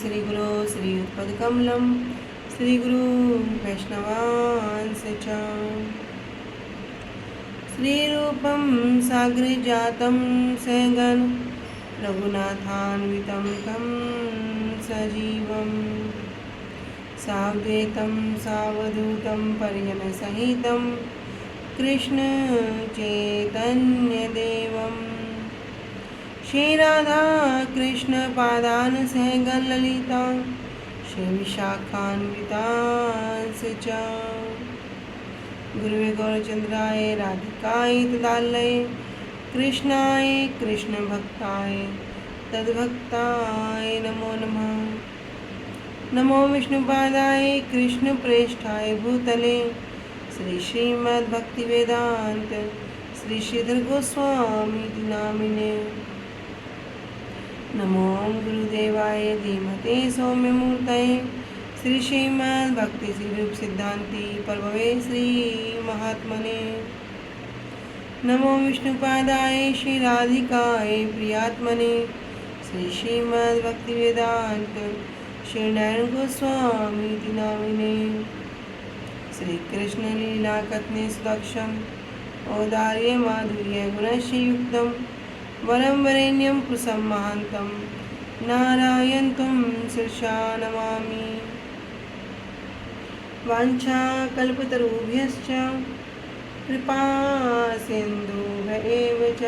श्री गुरु श्रीयुतपदकमलं श्रीगुरु वैष्णवांस च श्रीरूपं साग्रजातं सहगण रघुनाथान्वितं तं सजीवं साद्वैतं सावधूतं परिजनसहितं कृष्ण चैतन्यदेवं श्रीराधा कृष्ण पादान सहगण ललिता श्री विशाखान्वितांस च गुरुवे गौरचंद्राय राधिकाय तदालय कृष्णाय कृष्ण भक्ताय तद्भक्ताय नमो नमः। नमो विष्णुपादाय कृष्ण प्रेष्ठाय भूतले श्री श्रीमद्भक्तिवेदांत श्री श्रीधर गोस्वामी नामिने। नमो गुरुदेवाय धीमते सौम्यमूर्तये श्री श्रीमद्भक्ति रूप सिद्धांति प्रभवे श्री महात्मने। नमो विष्णुपादाय श्री राधिकाय प्रियात्मने श्री श्रीमद्भक्तिवेदांत श्री नारायण गोस्वामी नामिने। श्री कृष्ण लीला कथने सुदक्षम औदार्य माधुर्य गुणश्रीयुक्तम वरं वरेण्यं पुरुषं महान्तं नारायणं शीर्षा नमामि। वाञ्छाकल्पतरुभ्यश्च कृपा सिन्धुभ्येव च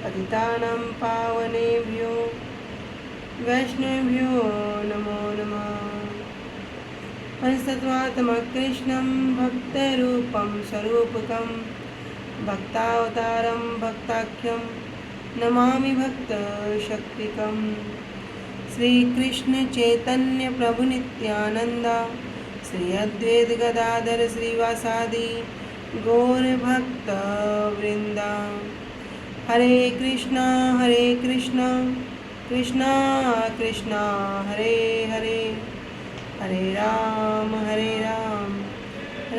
पतितानां पावनेभ्यो वैष्णवेभ्यो नमो नमः। पंचतत्त्वात्मकं कृष्णं भक्तरूपं स्वरूपकं भक्तावतारं भक्ताख्यं नमामि भक्तशक्तिकं श्रीकृष्ण चैतन्य प्रभु नित्यानंद श्री अद्वैत गदाधर श्रीवासादि गौर भक्त वृंदा। हरे कृष्णा कृष्णा कृष्णा हरे हरे हरे राम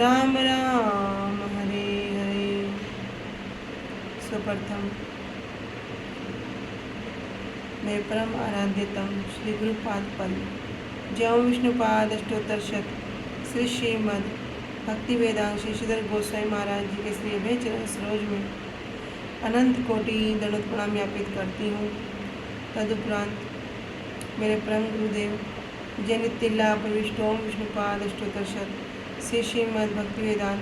राम राम हरे हरे। सुप्रथम मैं परम आराध्यतम श्री गुरुपाद पद जय विष्णुपाद अष्टोत्तर शत श्री श्रीमद भक्ति वेदांत श्री श्रीधर गोस्वामी महाराज जी के श्री अभय चरण सरोज में अनंत कोटि दंडवत प्रणाम ज्ञापित करती हूँ। तदुपरांत मेरे परम गुरुदेव जय नित्य प्रविष्टोम विष्णुपाद अष्टोत्तर शत श्री श्रीमद भक्ति वेदांत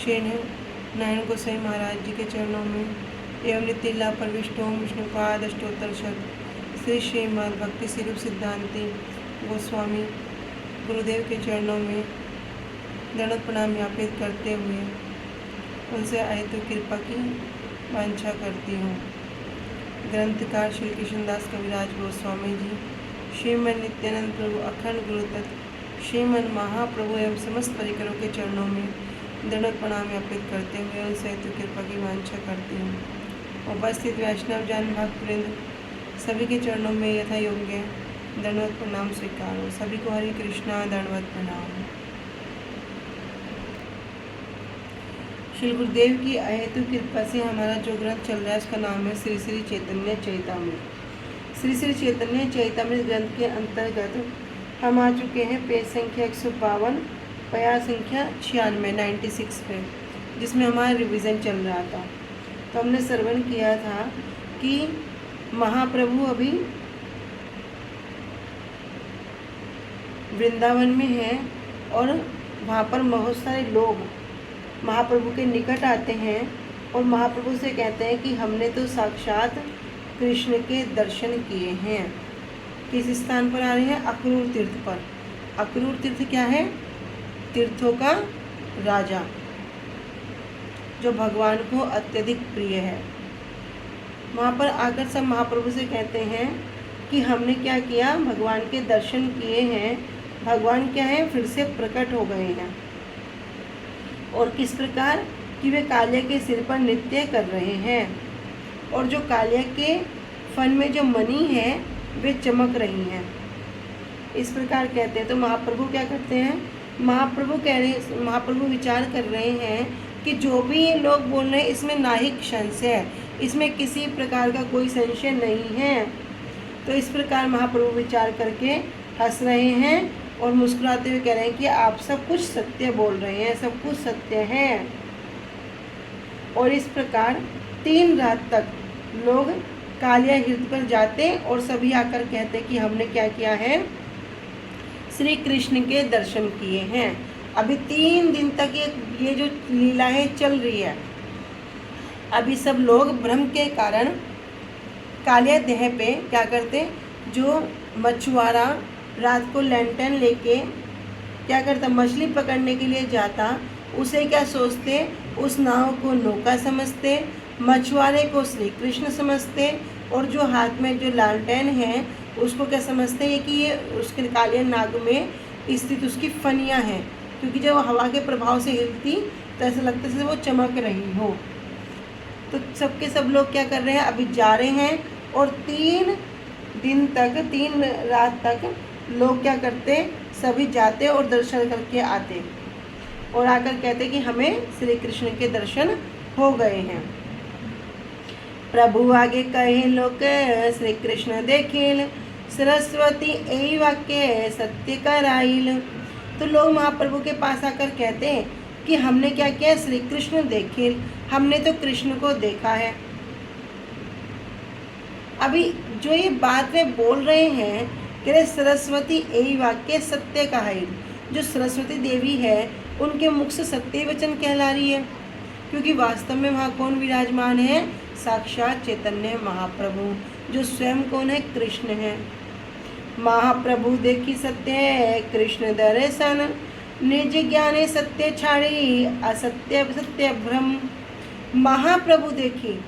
श्री नारायण गोस्वामी महाराज जी के चरणों में एवं नित्य प्रविष्टोम विष्णुपाद अष्टोत्तर शत श्री श्रीमद भक्ति स्वरूप सिद्धांति गोस्वामी गुरुदेव के चरणों में दंडवत प्रणाम ज्ञापित करते हुए उनसे आयतु कृपा की वांछा करती हूँ। ग्रंथकार श्री कृष्णदास कविराज गोस्वामी जी श्रीमन नित्यानंद प्रभु अखंड गुरु तत्व श्रीमन महाप्रभु एवं समस्त परिकरों के चरणों में दंडवत प्रणाम ज्ञापित करते हुए उनसे आयतु कृपा की वांछा करती हूँ। उपस्थित वैष्णव जन भक्तवृंद सभी के चरणों में यथा योग्य दंडवत प्रणाम स्वीकार हो। सभी को हरे कृष्णा दंडवत प्रणाम। श्री गुरुदेव की अहेतु कृपा से हमारा जो ग्रंथ चल रहा है उसका नाम है श्री श्री चैतन्य चैतामृत। श्री श्री चैतन्य चैतामृत ग्रंथ के अंतर्गत हम आ चुके हैं पेज संख्या 152 पया संख्या 96 पे, जिसमें हमारा रिवीजन चल रहा था। तो हमने श्रवण किया था कि महाप्रभु अभी वृंदावन में हैं और वहाँ पर बहुत सारे लोग महाप्रभु के निकट आते हैं और महाप्रभु से कहते हैं कि हमने तो साक्षात कृष्ण के दर्शन किए हैं। किस स्थान पर आ रहे हैं? अक्रूर तीर्थ पर। अक्रूर तीर्थ क्या है? तीर्थों का राजा, जो भगवान को अत्यधिक प्रिय है। वहाँ पर आकर सब महाप्रभु से कहते हैं कि हमने क्या किया, भगवान के दर्शन किए हैं। भगवान क्या है? फिर से प्रकट हो गए हैं। और किस प्रकार कि वे कालिया के सिर पर नृत्य कर रहे हैं और जो कालिया के फन में जो मणि है वे चमक रही हैं। इस प्रकार कहते हैं। तो महाप्रभु क्या करते हैं? महाप्रभु विचार कर रहे हैं कि जो भी लोग बोल रहे हैं इसमें नाहिक संशय है, इसमें किसी प्रकार का कोई संशय नहीं है। तो इस प्रकार महाप्रभु विचार करके हंस रहे हैं और मुस्कुराते हुए कह रहे हैं कि आप सब कुछ सत्य बोल रहे हैं, सब कुछ सत्य है। और इस प्रकार 3 रात तक लोग कालिया हीर्थ पर जाते और सभी आकर कहते कि हमने क्या किया है, श्री कृष्ण के दर्शन किए हैं। अभी 3 दिन तक ये जो लीला है चल रही है। अभी सब लोग भ्रम के कारण कालिया देह पे क्या करते, जो मछुआरा रात को लैंटर्न लेके क्या करता, मछली पकड़ने के लिए जाता, उसे क्या सोचते, उस नाव को नौका समझते, मछुआरे को श्री कृष्ण समझते, और जो हाथ में जो लालटेन है उसको क्या समझते हैं कि ये उसके कालिया नाग में स्थित उसकी फनियाँ हैं, क्योंकि जब हवा के प्रभाव से हिलती तो ऐसा लगता है जैसे वो चमक रही हो। तो सबके सब लोग क्या कर रहे हैं, अभी जा रहे हैं और 3 दिन तक 3 रात तक लोग क्या करते, सभी जाते और दर्शन करके आते और आकर कहते कि हमें श्री कृष्ण के दर्शन हो गए हैं। प्रभु आगे कहे लोक श्री कृष्ण देखिल, सरस्वती यही वाक्य सत्य कराइल। तो लोग महाप्रभु के पास आकर कहते हैं कि हमने क्या किया, श्री कृष्ण देखिल, हमने तो कृष्ण को देखा है। अभी जो ये बात वे बोल रहे हैं कि सरस्वती यही वाक्य सत्य कहाइल, जो सरस्वती देवी है उनके मुख से सत्य वचन कहला रही है, क्योंकि वास्तव में वहाँ कौन विराजमान है, साक्षात चैतन्य महाप्रभु, जो स्वयं कौन है, कृष्ण है। महाप्रभु देखी सत्य कृष्ण दर्शन, निज ज्ञाने सत्य छाड़ी असत्य सत्य भ्रम। महाप्रभु देखी,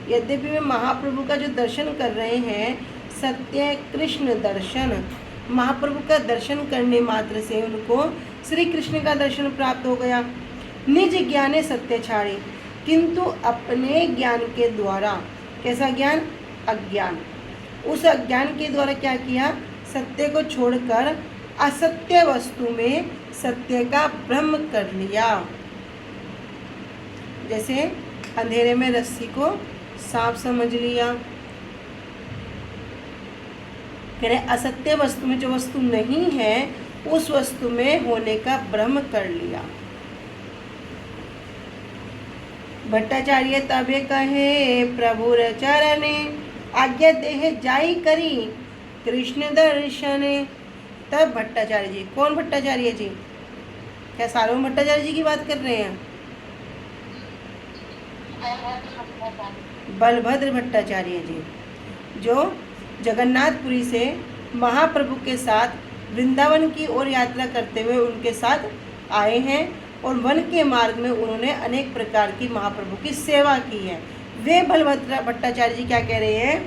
यद्यपि वे महाप्रभु का जो दर्शन कर रहे हैं, सत्य कृष्ण दर्शन, महाप्रभु का दर्शन करने मात्र से उनको श्री कृष्ण का दर्शन प्राप्त हो गया। निज ज्ञाने सत्य छाड़े, किंतु अपने ज्ञान के द्वारा, कैसा ज्ञान, अज्ञान, उस अज्ञान के द्वारा क्या किया, सत्य को छोड़कर असत्य वस्तु में सत्य का भ्रम कर लिया। जैसे अंधेरे में रस्सी को सांप समझ लिया, कह रहे असत्य वस्तु में जो वस्तु नहीं है उस वस्तु में होने का भ्रम कर लिया। भट्टाचार्य तबे कहे प्रभुर चरणे, आज्ञा देह जाई करी कृष्ण दर्शने। तब भट्टाचार्य जी, कौन भट्टाचार्य जी, क्या सार्वभौम भट्टाचार्य जी की बात कर रहे हैं, बलभद्र भट्टाचार्य जी, जो जगन्नाथपुरी से महाप्रभु के साथ वृंदावन की ओर यात्रा करते हुए उनके साथ आए हैं और वन के मार्ग में उन्होंने अनेक प्रकार की महाप्रभु की सेवा की है। वे बलभद्र भट्टाचार्य जी क्या कह रहे हैं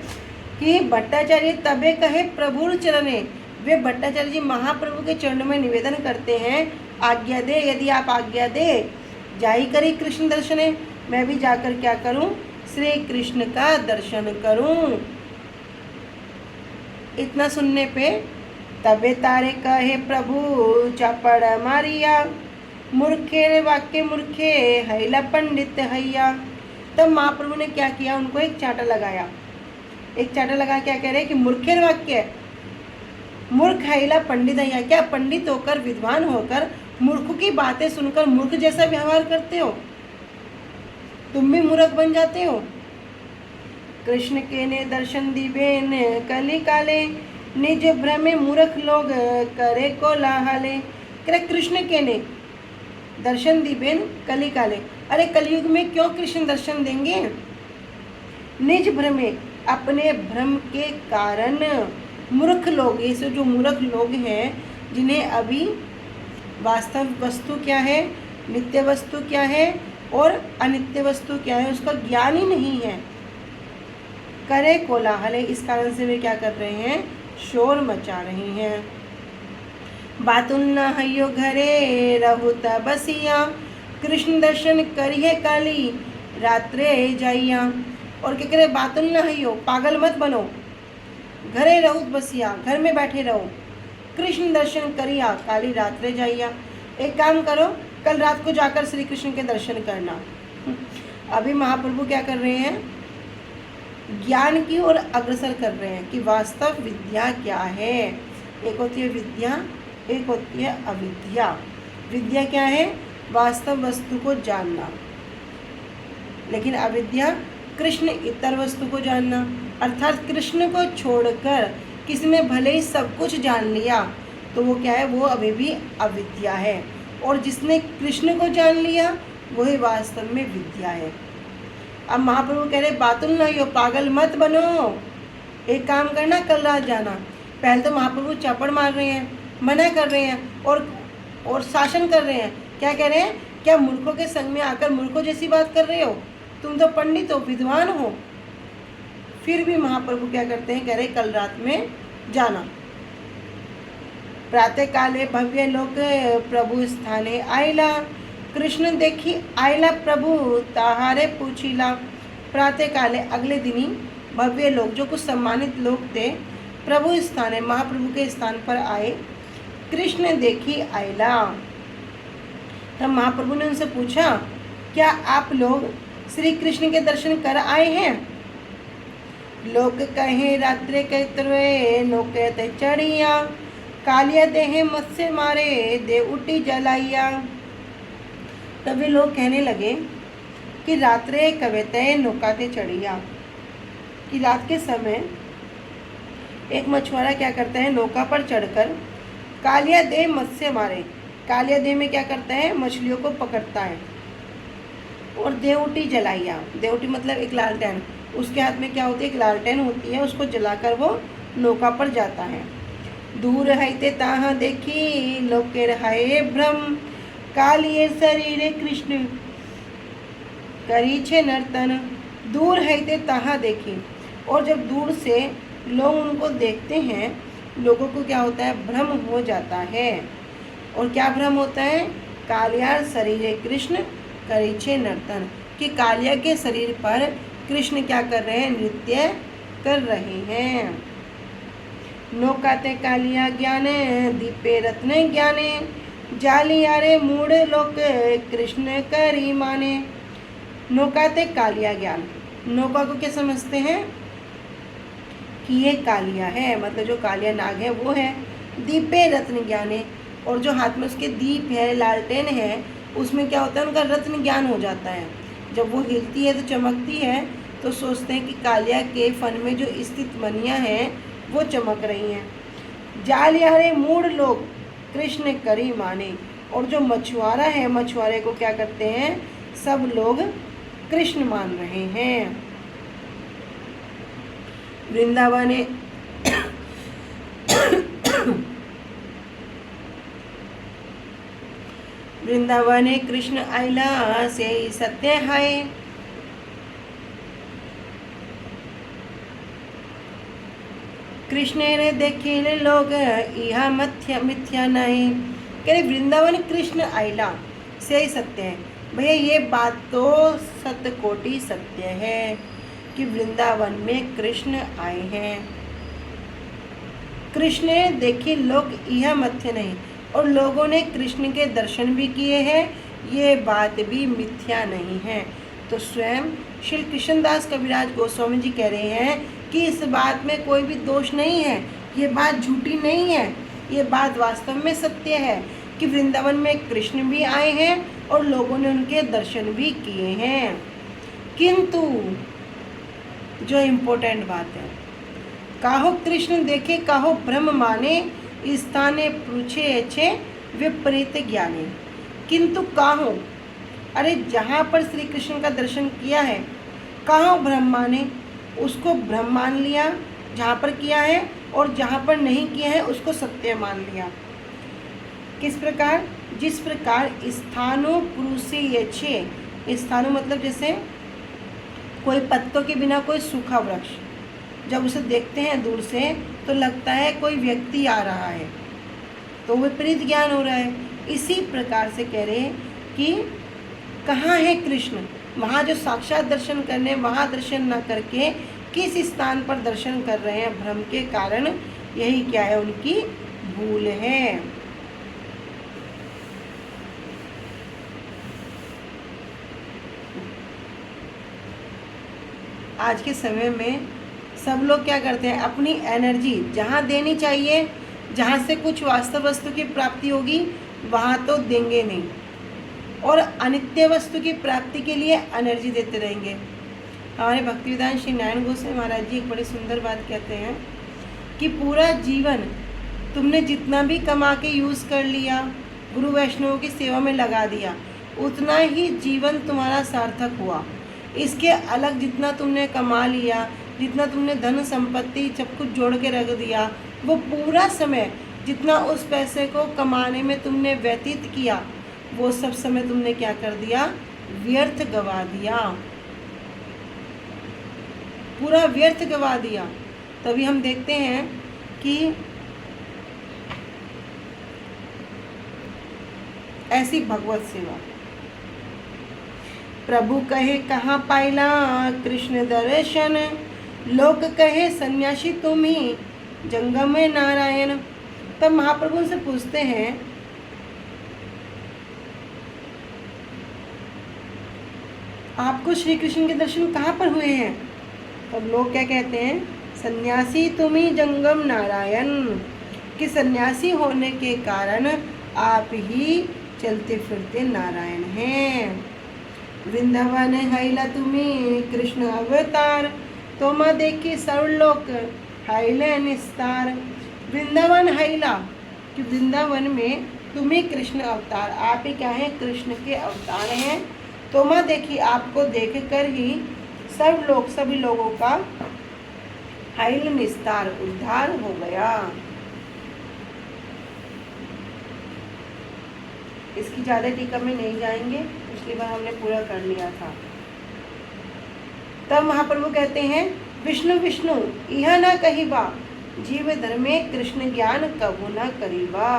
कि भट्टाचार्य तबे कहे प्रभुर चरणे, वे भट्टाचार्य जी महाप्रभु के चरणों में निवेदन करते हैं, आज्ञा दे, यदि आप आज्ञा दे, जाई करी कृष्ण दर्शने, मैं भी जाकर क्या करूं, श्री कृष्ण का दर्शन करूं। इतना सुनने पे तबे तारे कहे प्रभु चापड़ मारिया, मूर्खे वाक्य मूर्खे हैला पंडित हैया। तब महाप्रभु ने क्या किया, उनको एक चांटा लगाया, एक चांटा लगा क्या कह रहे कि मूर्खे वाक्य, मूर्ख हैला पंडित हैया, क्या पंडित होकर विद्वान होकर मूर्ख की बातें सुनकर मूर्ख जैसा व्यवहार करते हो, तुम भी मूर्ख बन जाते हो। कृष्ण के ने दर्शन दीबेन कली काले, निज भ्रमे मूर्ख लोग करे को लाहले। कृष्ण के ने दर्शन दीबेन कली काले, अरे कलयुग में क्यों कृष्ण दर्शन देंगे, निज भ्रमे, अपने भ्रम के कारण मूर्ख लोग, ये जो मूर्ख लोग हैं जिन्हें अभी वास्तव वस्तु क्या है, नित्य वस्तु क्या है और अनित्य वस्तु क्या है उसका ज्ञान ही नहीं है, करे कोलाहल, इस कारण से वे क्या कर रहे हैं, शोर मचा रहे हैं। बातुल न हयो घरे रहुत बसिया, कृष्ण दर्शन करिए काली रात्रे जाइया। और क्या करे, बातुल न हयो, पागल मत बनो, घरे रहुत बसिया, घर में बैठे रहो, कृष्ण दर्शन करिया काली रात्रे जाइया। एक काम करो, कल रात को जाकर श्री कृष्ण के दर्शन करना। अभी महाप्रभु क्या कर रहे हैं, ज्ञान की ओर अग्रसर कर रहे हैं कि वास्तव विद्या क्या है। एक होती है विद्या, एक होती है अविद्या। विद्या क्या है? वास्तव वस्तु को जानना, लेकिन अविद्या कृष्ण इतर वस्तु को जानना, अर्थात कृष्ण को छोड़कर किसी ने भले ही सब कुछ जान लिया तो वो क्या है? वो अभी भी अविद्या है। और जिसने कृष्ण को जान लिया वही वास्तव में विद्या है। अब महाप्रभु कह रहे बातुल ना हो, पागल मत बनो, एक काम करना, कल रात जाना। पहले तो महाप्रभु चापड़ मार रहे हैं, मना कर रहे हैं और शासन कर रहे हैं। क्या कह रहे हैं? क्या मूर्खों के संग में आकर मूर्खों जैसी बात कर रहे हो? तुम तो पंडित हो, विद्वान हो। फिर भी महाप्रभु क्या करते हैं? कह रहे कल रात में जाना। प्रातः काले भव्य लोक प्रभु स्थाने आयला, कृष्ण देखी आयला प्रभु ताहारे पूछिला। प्रातः काले अगले दिन ही भव्य लोग, जो कुछ सम्मानित लोग थे, प्रभु स्थाने महाप्रभु के स्थान पर आए। कृष्ण देखी आयला, तब महाप्रभु ने उनसे पूछा क्या आप लोग श्री कृष्ण के दर्शन कर आए हैं? लोग कहे रात्रे कैतरे नोकते चढ़िया, कालिया देहे मत्स्य मारे दे उठी जलाइया। तभी लोग कहने लगे कि रात्रे कविते नौकाते चढ़िया, कि रात के समय एक मछुआरा क्या करता है? नौका पर चढ़कर कालिया देह मत्स्य मारे, कालिया देह में क्या करता है? मछलियों को पकड़ता है। और देवटी जलाइया, देवटी मतलब एक लालटेन, उसके हाथ में क्या होती है? एक लालटेन होती है, उसको जलाकर वो नौका पर जाता है। दूर हैते ताहा देखी लोके रहाए भ्रम, कालिए शरीरे कृष्ण करी छे नर्तन। दूर हैते ताहा देखी, और जब दूर से लोग उनको देखते हैं, लोगों को क्या होता है? भ्रम हो जाता है। और क्या भ्रम होता है? कालिया शरीरे कृष्ण करी छे नर्तन, कि कालिया के शरीर पर कृष्ण क्या कर रहे हैं? नृत्य कर रहे हैं। नौकाते कालिया ज्ञाने दीपे रत्न ज्ञाने, जालियारे मूड लोक कृष्ण करी माने। नौकाते कालिया ज्ञान, नौका को क्या समझते हैं? कि ये कालिया है, मतलब जो कालिया नाग है वो है। दीपे रत्न ज्ञाने, और जो हाथ में उसके दीप है, लालटेन है, उसमें क्या होता है? उनका रत्न ज्ञान हो जाता है। जब वो हिलती है तो चमकती है, तो सोचते हैं कि कालिया के फन में जो स्थित मनियाँ हैं वो चमक रही हैं। जालियारे मूढ़ लोग कृष्ण करी माने, और जो मछुआरा है, मछुआरे को क्या करते हैं? सब लोग कृष्ण मान रहे हैं। वृंदावने वृंदावने कृष्ण आइला से सत्य है, कृष्ण ने देखिले लोग यह मिथ्या नहीं। कह रहे वृंदावन कृष्ण आइला से ही सत्य है। भैया ये बात तो सत्य कोटि सत्य है कि वृंदावन में कृष्ण आए हैं। कृष्ण ने देखी लोग यह मथ्य नहीं, और लोगों ने कृष्ण के दर्शन भी किए हैं, ये बात भी मिथ्या नहीं है। तो स्वयं श्री कृष्णदास कविराज गोस्वामी जी कह रहे हैं कि इस बात में कोई भी दोष नहीं है, ये बात झूठी नहीं है, ये बात वास्तव में सत्य है कि वृंदावन में कृष्ण भी आए हैं और लोगों ने उनके दर्शन भी किए हैं। किंतु जो इम्पोर्टेंट बात है, काहो कृष्ण देखे काहो ब्रह्म माने, स्थाने पूछे छे विपरीत ज्ञाने। किंतु काहो, अरे जहाँ पर श्री कृष्ण का दर्शन किया है, कहाँ ब्रह्म माने, उसको ब्रह्म मान लिया जहाँ पर किया है, और जहाँ पर नहीं किया है उसको सत्य मान लिया। किस प्रकार? जिस प्रकार स्थानो पुरुषे यछे, स्थानो मतलब जैसे कोई पत्तों के बिना कोई सूखा वृक्ष, जब उसे देखते हैं दूर से तो लगता है कोई व्यक्ति आ रहा है, तो विपरीत ज्ञान हो रहा है। इसी प्रकार से कह रहे हैं कि कहाँ है कृष्ण, वहाँ जो साक्षात दर्शन करने, वहाँ दर्शन न करके किस स्थान पर दर्शन कर रहे हैं, भ्रम के कारण। यही क्या है? उनकी भूल है। आज के समय में सब लोग क्या करते हैं, अपनी एनर्जी जहाँ देनी चाहिए, जहाँ से कुछ वास्तव वस्तु की प्राप्ति होगी वहाँ तो देंगे नहीं, और अनित्य वस्तु की प्राप्ति के लिए एनर्जी देते रहेंगे। हमारे भक्तिवेदांत श्री नारायण गोस्वामी महाराज जी एक बड़ी सुंदर बात कहते हैं कि पूरा जीवन तुमने जितना भी कमा के यूज़ कर लिया, गुरु वैष्णवों की सेवा में लगा दिया, उतना ही जीवन तुम्हारा सार्थक हुआ। इसके अलग जितना तुमने कमा लिया, जितना तुमने धन संपत्ति सब कुछ जोड़ के रख दिया, वो पूरा समय जितना उस पैसे को कमाने में तुमने व्यतीत किया, वो सब समय तुमने क्या कर दिया, व्यर्थ गवा दिया, पूरा व्यर्थ गवा दिया। तभी हम देखते हैं कि ऐसी भगवत सेवा, प्रभु कहे कहाँ पाइला कृष्ण दर्शन, लोक कहे सन्यासी तुम ही जंगम में नारायण। तब महाप्रभु से पूछते हैं, आपको श्री कृष्ण के दर्शन कहाँ पर हुए हैं? तब लोग क्या कहते हैं, सन्यासी तुम ही जंगम नारायण, कि सन्यासी होने के कारण आप ही चलते फिरते नारायण हैं। वृंदावन हैला तुम्ही कृष्ण अवतार, तो माँ देखी सर्वलोक हैले निस्तार। वृंदावन हैला, कि वृंदावन में तुम्ही कृष्ण अवतार, आप ही क्या हैं, कृष्ण के अवतार हैं। तो माँ देखी, आपको देख कर ही सब लोग, सभी लोगों का हैल निस्तार, उद्धार हो गया। इसकी ज़्यादा टीका में नहीं जाएंगे, पिछली बार हमने पूरा कर लिया था। तब महाप्रभु कहते हैं, विष्णु विष्णु यह न कहिबा, जीव धर्मे कृष्ण ज्ञान कबू न करीबा,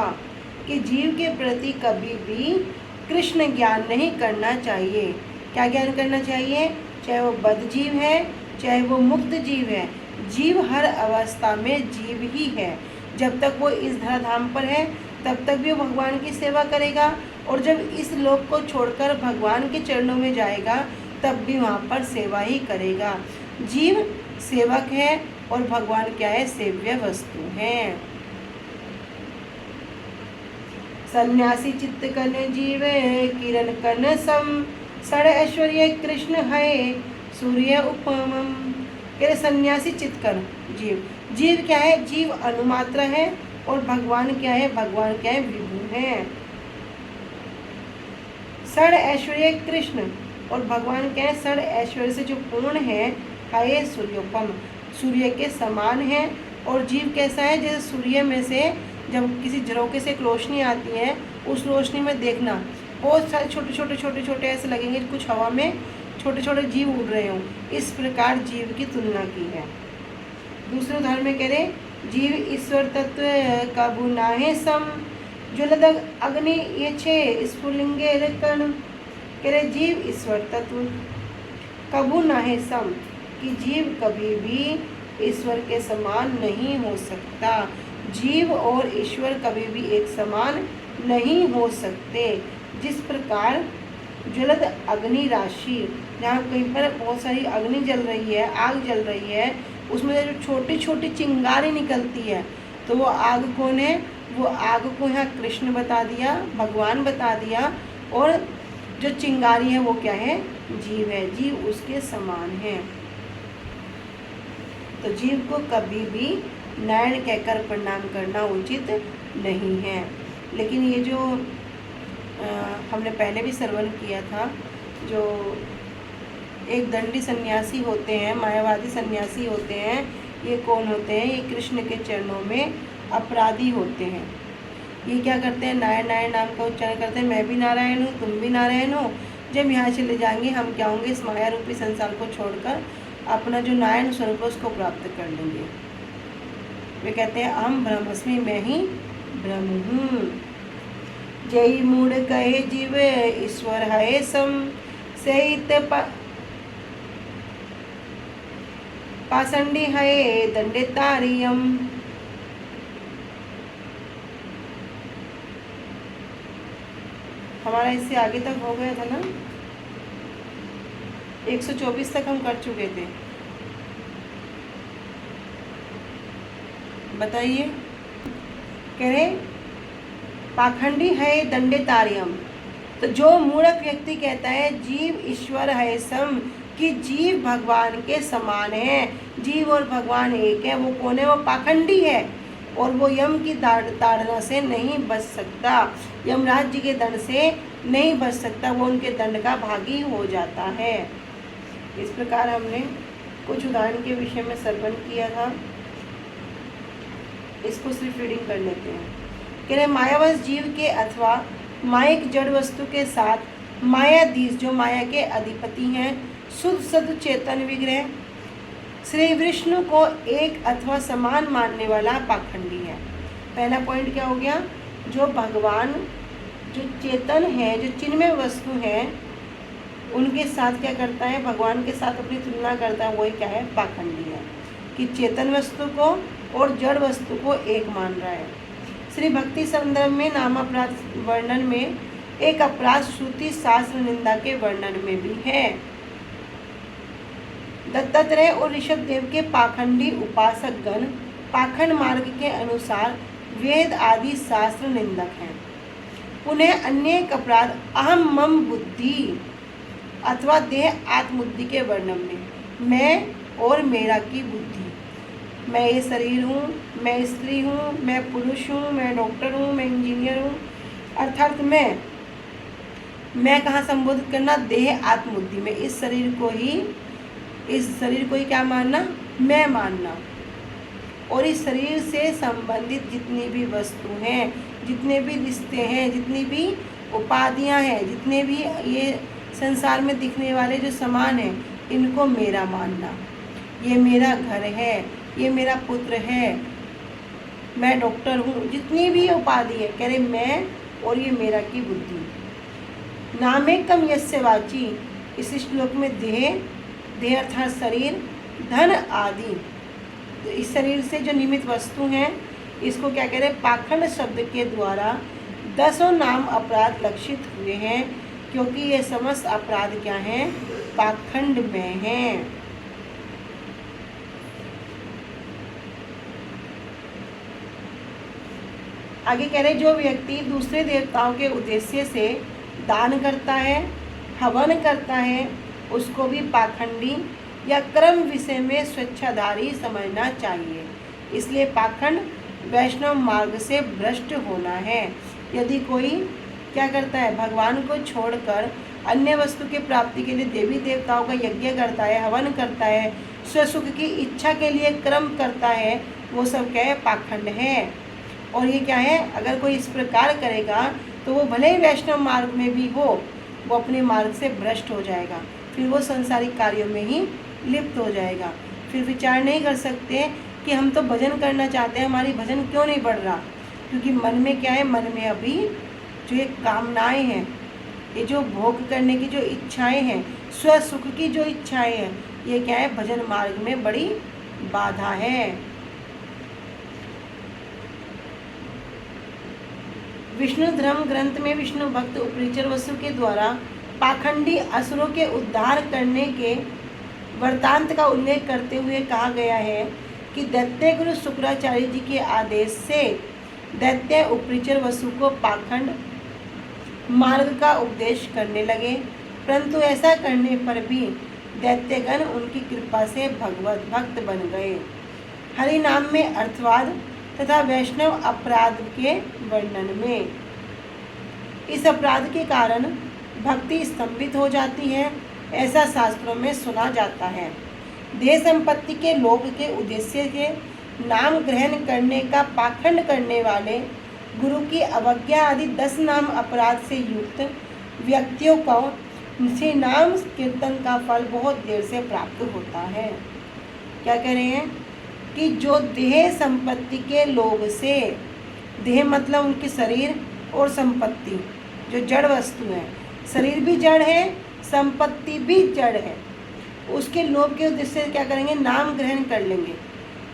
कि जीव के प्रति कभी भी कृष्ण ज्ञान नहीं करना चाहिए। क्या ज्ञान करना चाहिए? चाहे वो बद्ध जीव है, चाहे वो मुक्त जीव है, जीव हर अवस्था में जीव ही है। जब तक वो इस धराधाम पर है तब तक भी वो भगवान की सेवा करेगा, और जब इस लोक को छोड़कर भगवान के चरणों में जाएगा तब भी वहाँ पर सेवा ही करेगा। जीव सेवक है और भगवान क्या है, सेव्य वस्तु है। सन्यासी चित्त कन जीव किरण कन सम, सड़ ऐश्वर्य कृष्ण है सूर्य उपम। कह सन्यासी चित्त कन जीव, जीव क्या है, जीव अनुमात्र है, और भगवान क्या है, भगवान क्या है, विभु है। सड़ ऐश्वर्य कृष्ण, और भगवान क्या है, सड़ ऐश्वर्य से जो पूर्ण है, हाय सूर्योपम, सूर्य के समान है। और जीव कैसा है, जैसे सूर्य में से जब किसी झरोखे से एक रोशनी आती है, उस रोशनी में देखना बहुत सारे छोटे छोटे छोटे छोटे ऐसे लगेंगे, कुछ हवा में छोटे छोटे जीव उड़ रहे हों। इस प्रकार जीव की तुलना की है। दूसरे उदाहरण में कह रहे, जीव ईश्वर तत्व काबू नाहे सम, ज्वलद अग्नि ये छे स्फुलिंगे कण। कह रहे जीव ईश्वर तत्व कबू नाहे सम, कि जीव कभी भी ईश्वर के समान नहीं हो सकता। जीव और ईश्वर कभी भी एक समान नहीं हो सकते। जिस प्रकार ज्वलद अग्नि राशि, जहाँ कहीं पर बहुत सारी अग्नि जल रही है, आग जल रही है, उसमें जो छोटी छोटी चिंगारी निकलती है, तो वो आग कौन है, वो आग को यहाँ कृष्ण बता दिया, भगवान बता दिया, और जो चिंगारी है वो क्या है, जीव है, जीव उसके समान है। तो जीव को कभी भी नारायण कहकर प्रणाम करना उचित नहीं है। लेकिन ये जो हमने पहले भी श्रवण किया था, जो एक दंडी सन्यासी होते हैं, मायावादी सन्यासी होते हैं, ये कौन होते हैं, ये कृष्ण के चरणों में अपराधी होते हैं। ये क्या करते हैं, नारायण नारायण नाम का उच्चारण करते हैं, मैं भी नारायण हूँ, तुम भी नारायण हो। जब यहाँ चले जाएंगे हम क्या होंगे, इस माया रूपी संसार को छोड़कर अपना जो नारायण स्वरूप है उसको प्राप्त कर लेंगे। वे कहते हैं अहम ब्रह्मस्मि, मैं ही ब्रह्म हूँ। जय मूढ़ कहे जीव ईश्वर है सम, सहित पाषंडी है दंडितारियम। हमारा इससे आगे तक हो गया था ना, 124 तक हम कर चुके थे। बताइए। कह रहे पाखंडी है दंडे तार्यम। तो जो मूर्ख व्यक्ति कहता है जीव ईश्वर है सम, कि जीव भगवान के समान है, जीव और भगवान एक है, वो कौन है? वो पाखंडी है और वो यम की ताड़ना से नहीं बच सकता, यमराज जी के दंड से नहीं बच सकता, वो उनके दंड का भागी हो जाता है। इस प्रकार हमने कुछ उदाहरण के विषय में श्रवण किया था, इसको सिर्फ रीडिंग कर लेते हैं। कह रहे मायावश जीव के अथवा मायिक जड़ वस्तु के साथ मायाधीश जो माया के अधिपति हैं, शुद्ध सद चेतन विग्रह श्री विष्णु को एक अथवा समान मानने वाला पाखंडी है। पहला पॉइंट क्या हो गया? जो भगवान जो चेतन है, जो चिन्मय वस्तु है, उनके साथ क्या करता है? भगवान के साथ अपनी तुलना करता है, वही क्या है? पाखंडी है, कि चेतन वस्तु को और जड़ वस्तु को एक मान रहा है। श्री भक्ति संदर्भ में नाम अपराध वर्णन में एक अपराध श्रुति शास्त्र निंदा के वर्णन में भी है। दत्तात्रेय और ऋषभ देव के पाखंडी उपासक गण पाखंड मार्ग के अनुसार वेद आदि शास्त्र निंदक हैं। पुनः अन्य एक अपराध अहम मम बुद्धि अथवा देह आत्मबुद्धि के वर्णन में मैं और मेरा की बुद्धि, मैं ये शरीर हूँ, मैं स्त्री हूँ, मैं पुरुष हूँ, मैं डॉक्टर हूँ, मैं इंजीनियर हूँ, अर्थात मैं कहाँ संबोधित करना? देह आत्मबुद्धि में। इस शरीर को ही क्या मानना? मैं मानना। और इस शरीर से संबंधित जितनी भी वस्तु हैं, जितने भी रिश्ते हैं, जितनी भी उपाधियां हैं, जितने भी ये संसार में दिखने वाले जो सामान हैं, इनको मेरा मानना। ये मेरा घर है, ये मेरा पुत्र है, मैं डॉक्टर हूँ, जितनी भी उपाधि है, कह रहे मैं और ये मेरा की बुद्धि। नामेकम यस्य वाची, इस श्लोक में देह अर्थात शरीर, धन आदि, तो इस शरीर से जो निमित्त वस्तु हैं, इसको क्या कह रहे हैं? पाखंड शब्द के द्वारा 10 नाम अपराध लक्षित हुए हैं, क्योंकि ये समस्त अपराध क्या हैं? पाखंड में हैं। आगे कह रहे जो व्यक्ति दूसरे देवताओं के उद्देश्य से दान करता है, हवन करता है, उसको भी पाखंडी या क्रम विषय में स्वेच्छाधारी समझना चाहिए। इसलिए पाखंड वैष्णव मार्ग से भ्रष्ट होना है। यदि कोई क्या करता है? भगवान को छोड़कर अन्य वस्तु की प्राप्ति के लिए देवी देवताओं का यज्ञ करता है, हवन करता है, स्वसुख की इच्छा के लिए क्रम करता है, वो सब क्या है? पाखंड है। और ये क्या है? अगर कोई इस प्रकार करेगा तो वो भले ही वैष्णव मार्ग में भी हो, वो अपने मार्ग से भ्रष्ट हो जाएगा, फिर वो संसारिक कार्यों में ही लिप्त हो जाएगा। फिर विचार नहीं कर सकते कि हम तो भजन करना चाहते हैं, हमारी भजन क्यों नहीं बढ़ रहा? क्योंकि मन में क्या है? मन में अभी जो ये कामनाएं हैं, ये जो भोग करने की जो इच्छाएं हैं, स्वसुख की जो इच्छाएं हैं, ये क्या है? भजन मार्ग में बड़ी बाधा है। विष्णु धर्म ग्रंथ में विष्णु भक्त उपरिचर वसु के द्वारा पाखंडी असुरों के उद्धार करने के वृत्तांत का उल्लेख करते हुए कहा गया है कि दैत्य गुरु शुक्राचार्य जी के आदेश से दैत्य उपरिचर वसु को पाखंड मार्ग का उपदेश करने लगे, परंतु ऐसा करने पर भी दैत्यगण उनकी कृपा से भगवत भक्त बन गए। हरि नाम में अर्थवाद तथा वैष्णव अपराध के वर्णन में इस अपराध के कारण भक्ति स्तंभित हो जाती है, ऐसा शास्त्रों में सुना जाता है। देह संपत्ति के लोभ के उद्देश्य के नाम ग्रहण करने का पाखंड करने वाले गुरु की अवज्ञा आदि 10 नाम अपराध से युक्त व्यक्तियों को श्री नाम कीर्तन का फल बहुत देर से प्राप्त होता है। क्या कह रहे हैं कि जो देह संपत्ति के लोभ से, देह मतलब उनकी शरीर और संपत्ति जो जड़ वस्तु है, शरीर भी जड़ है, संपत्ति भी जड़ है, उसके लोभ के उद्देश्य से क्या करेंगे? नाम ग्रहण कर लेंगे।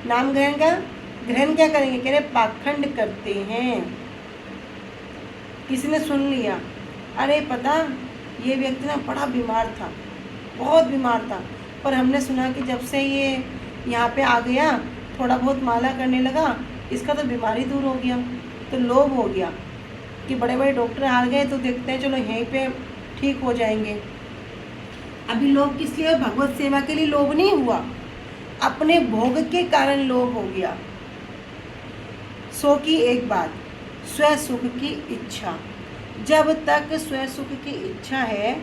नाम ग्रहण क्या करेंगे? कह रहे पाखंड करते हैं। किसी ने सुन लिया, अरे पता ये व्यक्ति ना बड़ा बीमार था, बहुत बीमार था, पर हमने सुना कि जब से ये यहाँ पे आ गया, थोड़ा बहुत माला करने लगा, इसका तो बीमारी दूर हो गया। तो लोभ हो गया कि बड़े बड़े डॉक्टर हार गए तो देखते हैं चलो यहीं पे ठीक हो जाएंगे। अभी लोभ किस लिए? भगवत सेवा के लिए लोभ नहीं हुआ, अपने भोग के कारण लोभ हो गया। सो की एक बात, स्व सुख की इच्छा। जब तक स्व सुख की इच्छा है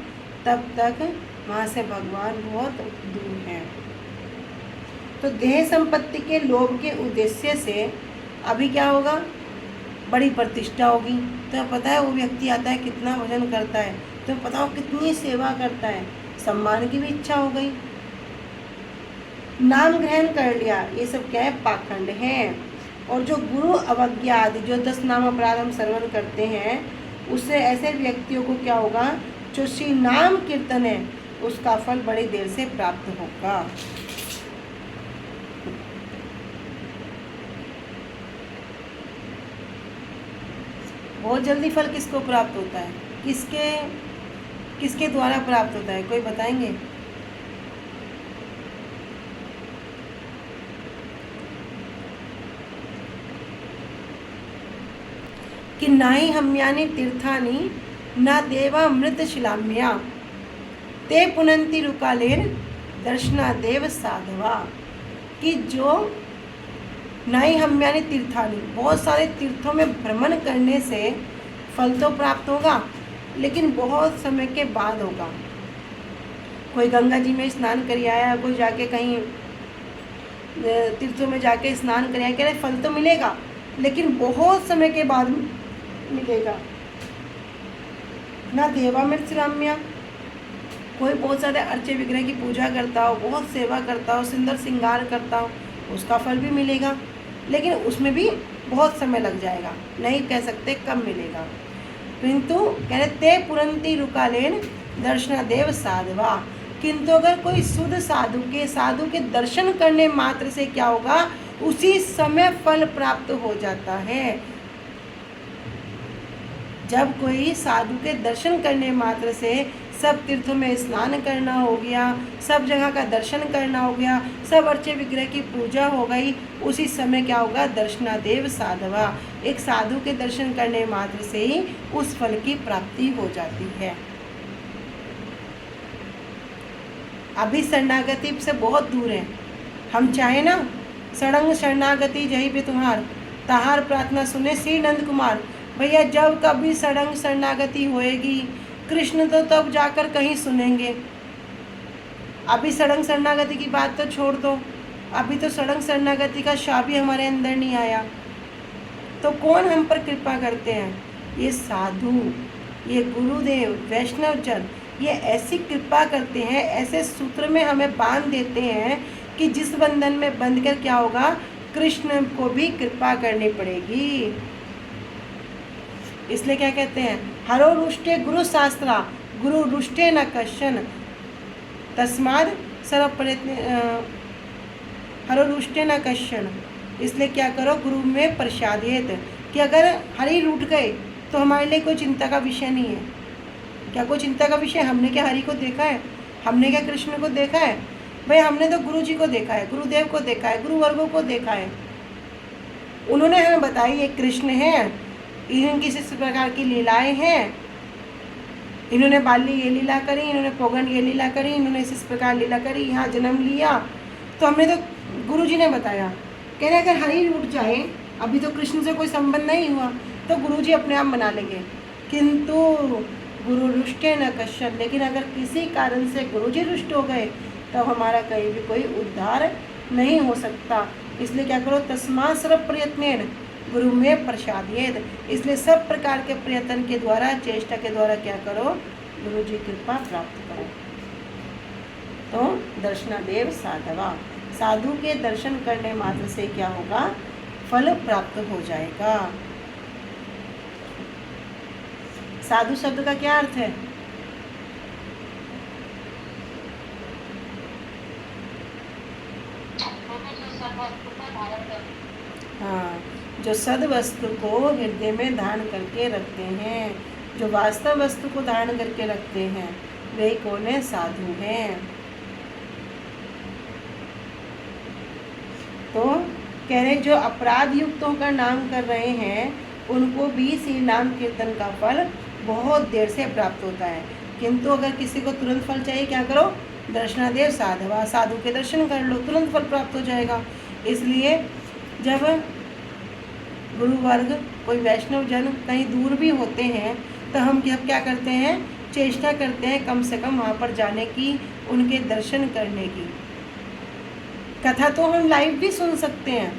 तब तक वहाँ से भगवान बहुत दूर है। तो देह संपत्ति के लोभ के उद्देश्य से अभी क्या होगा? बड़ी प्रतिष्ठा होगी। तो पता है वो व्यक्ति आता है कितना भजन करता है, तो पता हो कितनी सेवा करता है, सम्मान की भी इच्छा हो गई। नाम ग्रहण कर लिया, ये सब क्या है? पाखंड है। और जो गुरु अवज्ञा आदि जो 10 नाम अपराध हम श्रवण करते हैं, उससे ऐसे व्यक्तियों को क्या होगा? जो श्री नाम कीर्तन है उसका फल बड़ी देर से प्राप्त होगा। बहुत जल्दी फल किसको प्राप्त होता है? किसके द्वारा प्राप्त होता है? कोई बताएंगे? कि नाहि हम्यानि तीर्थानि न देवा मृत शिलाम्या ते पुनंति रुकालेन दर्शनादेव साधवा। कि जो नाहि हम्यानि तीर्थानि, बहुत सारे तीर्थों में भ्रमण करने से फल तो प्राप्त होगा लेकिन बहुत समय के बाद होगा। कोई गंगा जी में स्नान कर आया, कोई जाके कहीं तीर्थों में जाके स्नान कर आया, कह रहे फल तो मिलेगा लेकिन बहुत समय के बाद मिलेगा। ना देवामृत श्राम्या, कोई बहुत सारे अर्चे विग्रह की पूजा करता हो, बहुत सेवा करता हो, सुंदर श्रृंगार करता हो, उसका फल भी मिलेगा लेकिन उसमें भी बहुत समय लग जाएगा, नहीं कह सकते कब मिलेगा। किंतु कह रहे ते पुरंती रुकालेन दर्शनादेव साधवा। किंतु अगर कोई शुद्ध साधु के दर्शन करने मात्र से क्या होगा? उसी समय फल प्राप्त हो जाता है। जब कोई साधु के दर्शन करने मात्र से सब तीर्थों में स्नान करना हो गया, सब जगह का दर्शन करना हो गया, सब अर्चे विग्रह की पूजा हो गई, उसी समय क्या होगा? दर्शनादेव साधवा, एक साधु के दर्शन करने मात्र से ही उस फल की प्राप्ति हो जाती है। अभी शरणागति से बहुत दूर है। हम चाहे ना सड़ंग शरणागति जही भी तुम्हार, तहार प्रार्थना सुने श्री नंद कुमार। भैया जब कभी सड़ंग शरणागति होएगी, कृष्ण तो तब जाकर कहीं सुनेंगे। अभी सड़ंग शरणागति की बात तो छोड़ दो, अभी तो सड़ंग शरणागति का शाप भी हमारे अंदर नहीं आया। तो कौन हम पर कृपा करते हैं? ये साधु, ये गुरुदेव, वैष्णवजन, ये ऐसी कृपा करते हैं, ऐसे सूत्र में हमें बांध देते हैं कि जिस बंधन में बंध कर क्या होगा? कृष्ण को भी कृपा करनी पड़ेगी। इसलिए क्या कहते हैं? हरो रुष्टे गुरु शास्त्रा गुरु रुष्टे न कश्चन तस्माद सर्व प्रयत्न हरो रुष्टे न कश्चन। इसलिए क्या करो? गुरु में प्रसादित, कि अगर हरि रूठ गए तो हमारे लिए कोई चिंता का विषय नहीं है। क्या कोई चिंता का विषय? हमने क्या हरि को देखा है? हमने क्या कृष्ण को देखा है? भाई हमने तो गुरु जी को देखा है, गुरुदेव को देखा है, गुरु वर्गों को देखा है। उन्होंने हमें बताई ये कृष्ण है, इनकी इस प्रकार की लीलाएं हैं, इन्होंने बाली ये लीला करी, इन्होंने पोगन ये लीला करी, इन्होंने इस प्रकार लीला करी, यहाँ जन्म लिया। तो हमने तो गुरु जी ने बताया। कह रहे अगर हरि रूठ जाए, अभी तो कृष्ण से कोई संबंध नहीं हुआ, तो गुरु जी अपने आप मना लेंगे। किंतु गुरु रुष्टे न कश्चन, लेकिन अगर किसी कारण से गुरु जी रुष्ट हो गए तो हमारा कहीं भी कोई उद्धार नहीं हो सकता। इसलिए क्या करो? तस्मात् सर्व प्रयत्नेन गुरु में प्रसादित। इसलिए सब प्रकार के प्रयत्न के द्वारा, चेष्टा के द्वारा क्या करो? गुरु जी कृपा प्राप्त करो। तो दर्शनादेव साधवा, साधु के दर्शन करने मात्र से क्या होगा? फल प्राप्त हो जाएगा। साधु शब्द का क्या अर्थ है? हाँ, जो सद वस्तु को हृदय में धारण करके रखते हैं, जो वास्तव वस्तु को धारण करके रखते हैं, वे कौन है? साधु हैं। तो कह रहे जो अपराध युक्त होकर नाम कर रहे हैं उनको भी श्री नाम कीर्तन का फल बहुत देर से प्राप्त होता है। किंतु अगर किसी को तुरंत फल चाहिए, क्या करो, दर्शनादेव साधवा, साधु के दर्शन कर लो, तुरंत फल प्राप्त हो जाएगा। इसलिए जब गुरु वर्ग, कोई वैष्णव जन कहीं दूर भी होते हैं तो हम क्या करते हैं, चेष्टा करते हैं कम से कम वहाँ पर जाने की, उनके दर्शन करने की। कथा तो हम लाइव भी सुन सकते हैं,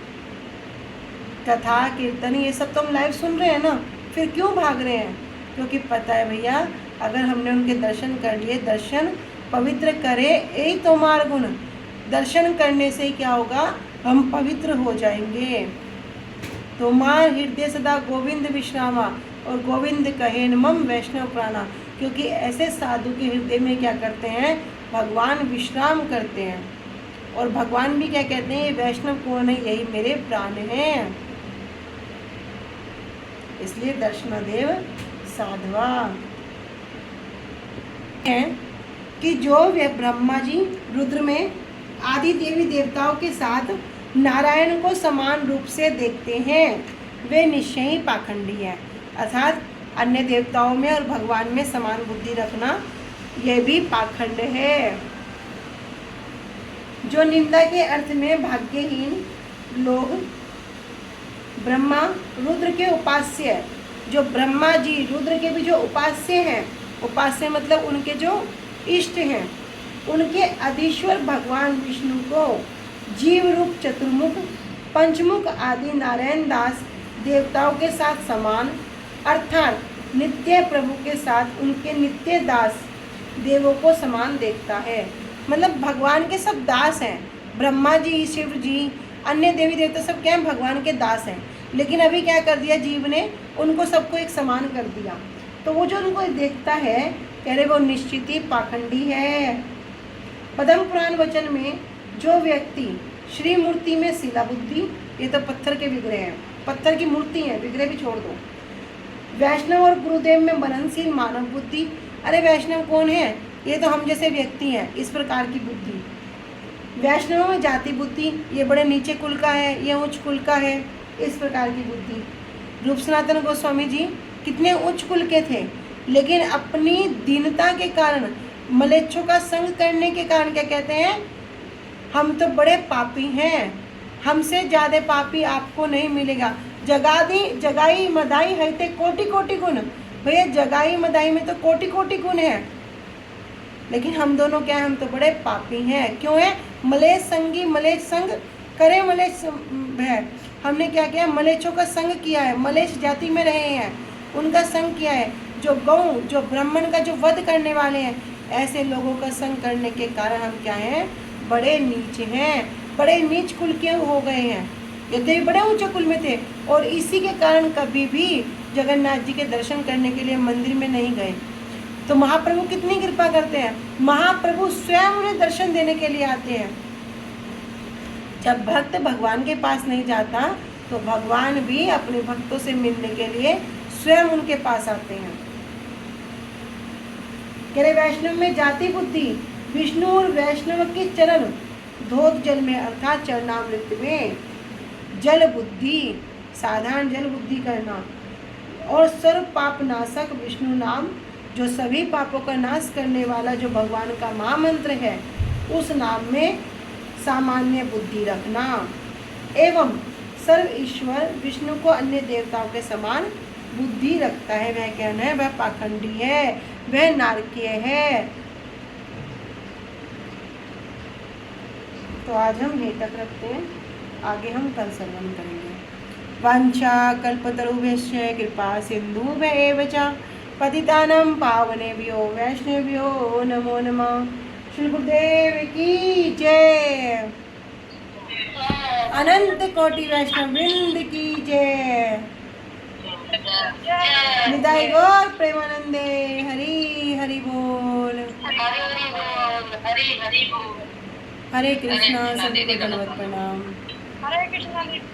कथा कीर्तन ये सब तो हम लाइव सुन रहे हैं ना, फिर क्यों भाग रहे हैं? क्योंकि पता है भैया, अगर हमने उनके दर्शन कर लिए, दर्शन पवित्र करे यही तोमार गुण, दर्शन करने से क्या होगा, हम पवित्र हो जाएंगे। तोमार हृदय सदा गोविंद विश्रामा, और गोविंद कहे मम वैष्णव प्राणा, क्योंकि ऐसे साधु के हृदय में क्या करते हैं, भगवान विश्राम करते हैं। और भगवान भी क्या कहते हैं, ये वैष्णव कौन है, यही मेरे प्राण हैं। इसलिए दर्शनादेव साधवा है कि जो वे ब्रह्मा जी रुद्र में आदि देवी देवताओं के साथ नारायण को समान रूप से देखते हैं, वे निश्चय ही पाखंडी हैं। अर्थात अन्य देवताओं में और भगवान में समान बुद्धि रखना यह भी पाखंड है। जो निंदा के अर्थ में भाग्यहीन लोग ब्रह्मा रुद्र के उपास्य, जो ब्रह्मा जी रुद्र के भी जो उपास्य हैं, उपास्य मतलब उनके जो इष्ट हैं, उनके अधीश्वर भगवान विष्णु को जीव रूप चतुर्मुख, पंचमुख आदि नारायण दास देवताओं के साथ समान, अर्थात नित्य प्रभु के साथ उनके नित्य दास देवों को समान देखता है। मतलब भगवान के सब दास हैं, ब्रह्मा जी, शिव जी, अन्य देवी देवता सब क्या हैं, भगवान के दास हैं। लेकिन अभी क्या कर दिया जीव ने, उनको सबको एक समान कर दिया। तो वो जो उनको देखता है, कह रहे वो निश्चित ही पाखंडी है। पद्म पुराण वचन में जो व्यक्ति श्री मूर्ति में शिला बुद्धि, ये तो पत्थर के विग्रह हैं, पत्थर की मूर्ति है, विग्रह भी छोड़ दो। वैष्णव और गुरुदेव में मननशील मानव बुद्धि, अरे वैष्णव कौन है, ये तो हम जैसे व्यक्ति हैं, इस प्रकार की बुद्धि। वैष्णव में जाति बुद्धि, ये बड़े नीचे कुल का है, ये उच्च कुल का है, इस प्रकार की बुद्धि। रूप सनातन गोस्वामी जी कितने उच्च कुल के थे, लेकिन अपनी दीनता के कारण, मलेच्छों का संग करने के कारण क्या कहते हैं, हम तो बड़े पापी हैं, हमसे ज़्यादा पापी आपको नहीं मिलेगा। जगाई मदाई है ते कोटि कोटि गुण, भैया जगाई मदाई में तो कोटि कोटि गुण है, लेकिन हम दोनों क्या है, हम तो बड़े पापी हैं। क्यों है, मलेच्छ संगी, मलेच्छ संग करे, मलेच्छ है, हमने क्या किया, मलेच्छों का संग किया है, मलेच्छ जाति में रहे हैं, उनका संग किया है। जो गौ, जो ब्राह्मण का जो वध करने वाले हैं, ऐसे लोगों का संग करने के कारण हम क्या हैं, बड़े नीच हैं, बड़े नीच कुल के हो गए हैं। यद्यपि बड़े ऊंचे कुल में थे, और इसी के कारण कभी भी जगन्नाथ जी के दर्शन करने के लिए मंदिर में नहीं गए। तो महाप्रभु कितनी कृपा करते हैं, महाप्रभु स्वयं उन्हें दर्शन देने के लिए आते हैं। जब भक्त भगवान के पास नहीं जाता तो भगवान भी अपने भक्तों से मिलने के लिए स्वयं उनके पास आते हैं। कह रहे वैष्णव में जाति बुद्धि, विष्णु और वैष्णव के चरण धोत जल में, अर्थात चरणामृत में जल बुद्धि, साधारण जल बुद्धि करना, और सर्व पाप नाशक विष्णु नाम, जो सभी पापों का नाश करने वाला जो भगवान का महामंत्र है, उस नाम में सामान्य बुद्धि रखना। एवं सर्व ईश्वर विष्णु को अन्य देवताओं के समान बुद्धि रखता है, वह कहना है वह पाखंडी है, वह नारकीय है। तो आज हम यहीं तक रखते हैं, आगे हम कल श्रवण करेंगे। वांछा कल्पतरुभ्यश्च कृपा सिन्धुभ्येव च पतितानां पावनेभ्यो वैष्णवेभ्यो नमो नमः। श्री गुरुदेव की जय, अनंत कोटि वैष्णव वृंद की जय। निदाय गौर प्रेमानंदे, हरि हरि बोल, हरे कृष्णा, सभी को दंडवत प्रणाम। हरे कृष्णा।